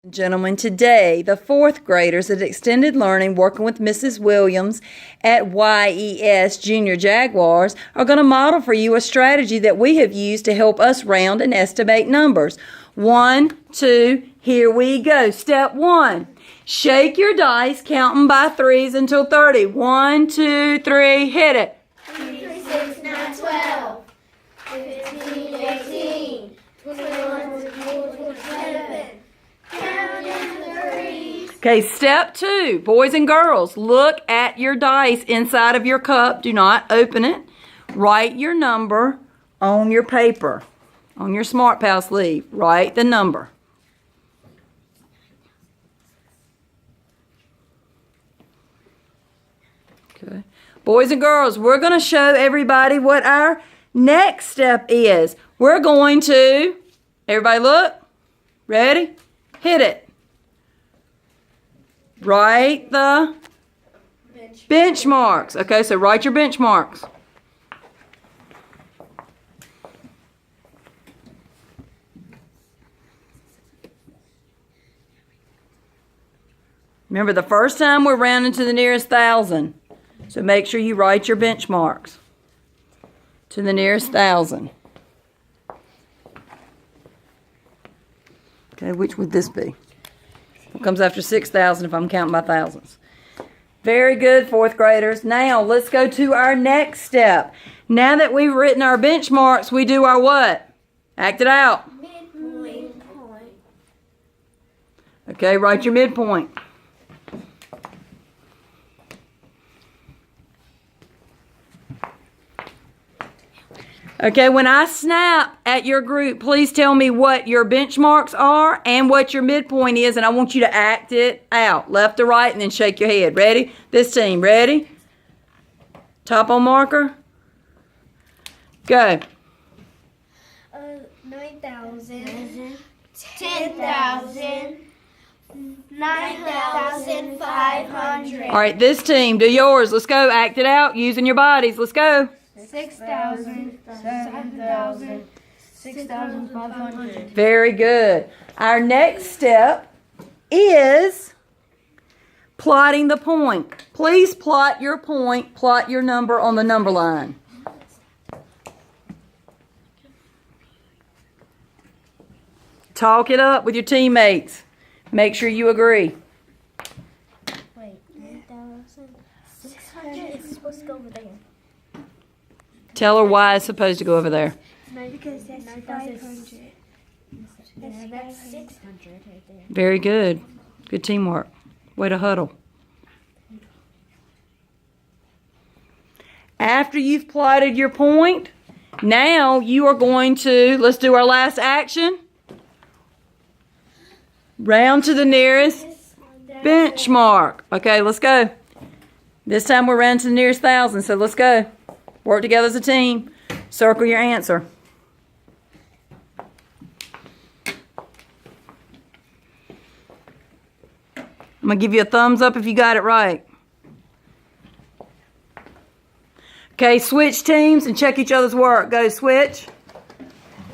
Gentlemen, today the fourth graders at Extended Learning working with Mrs. Williams at YES Junior Jaguars are going to model for you a strategy that we have used to help us round and estimate numbers. 1, 2, here we go. Step 1. Shake your dice, counting by threes until 30. 1, 2, 3, hit it. 3, 6, 9, 12, 15, 18, 21, 22, 27. Okay, step 2. Boys and girls, look at your dice inside of your cup. Do not open it. Write your number on your paper, on your Smart Pal sleeve. Write the number. Okay. Boys and girls, we're going to show everybody what our next step is. We're going to, everybody look, ready? Hit it. Write the benchmarks. Okay, so write your benchmarks. Remember, the first time we're rounding to the nearest 1,000. So make sure you write your benchmarks to the nearest 1,000. Okay, which would this be? What comes after 6,000 if I'm counting by thousands? Very good, fourth graders. Now, let's go to our next step. Now that we've written our benchmarks, we do our what? Act it out. Midpoint. Okay, write your midpoint. Okay, when I snap at your group, please tell me what your benchmarks are and what your midpoint is, and I want you to act it out, left to right, and then shake your head. Ready? This team, ready? Top on marker. Go. 9,000, 10,000, 9,500. All right, this team, do yours. Let's go. Act it out using your bodies. Let's go. 6,000, 7,000, 6,500. Very good. Our next step is plotting the point. Please plot your point, plot your number on the number line. Talk it up with your teammates. Make sure you agree. Wait, 9,600 is supposed to go over there. Tell her why it's supposed to go over there. Because that's 500. That's 600 right there. Very good. Good teamwork. Way to huddle. After you've plotted your point, now you are going to, let's do our last action. Round to the nearest benchmark. Okay, let's go. This time we're round to the nearest 1,000, so let's go. Work together as a team. Circle your answer. I'm going to give you a thumbs up if you got it right. Okay, switch teams and check each other's work. Go, switch.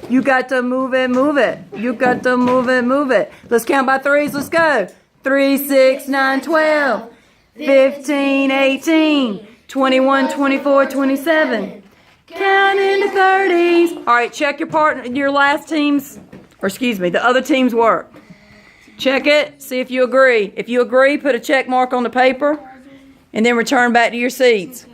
You got to move it, move it. You got to move it, move it. Let's count by threes. Let's go. 3, 6, 9, 12, 15, 18, 21, 24, 27. Count into 30s. All right, check your partner, your last team's, or excuse me, the other team's work. Check it. See if you agree. If you agree, put a check mark on the paper and then return back to your seats.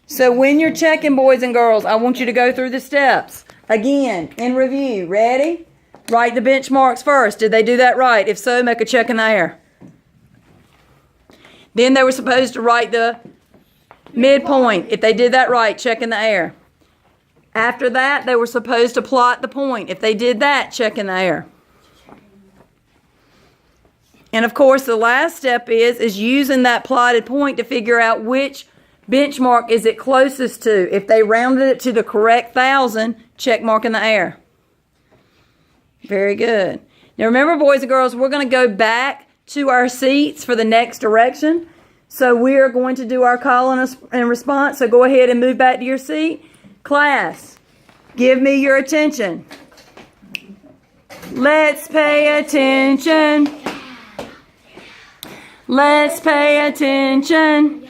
So when you're checking, boys and girls, I want you to go through the steps. Again, in review. Ready? Write the benchmarks first. Did they do that right? If so, make a check in the air. Then they were supposed to write the midpoint. If they did that right, check in the air. After that, they were supposed to plot the point. If they did that, check in the air. And of course, the last step is using that plotted point to figure out which benchmark is it closest to. If they rounded it to the correct 1,000, check mark in the air. Very good. Now remember, boys and girls, we're going to go back to our seats for the next direction. So we are going to do our call and response. So go ahead and move back to your seat. Class, give me your attention. Let's pay attention. Let's pay attention.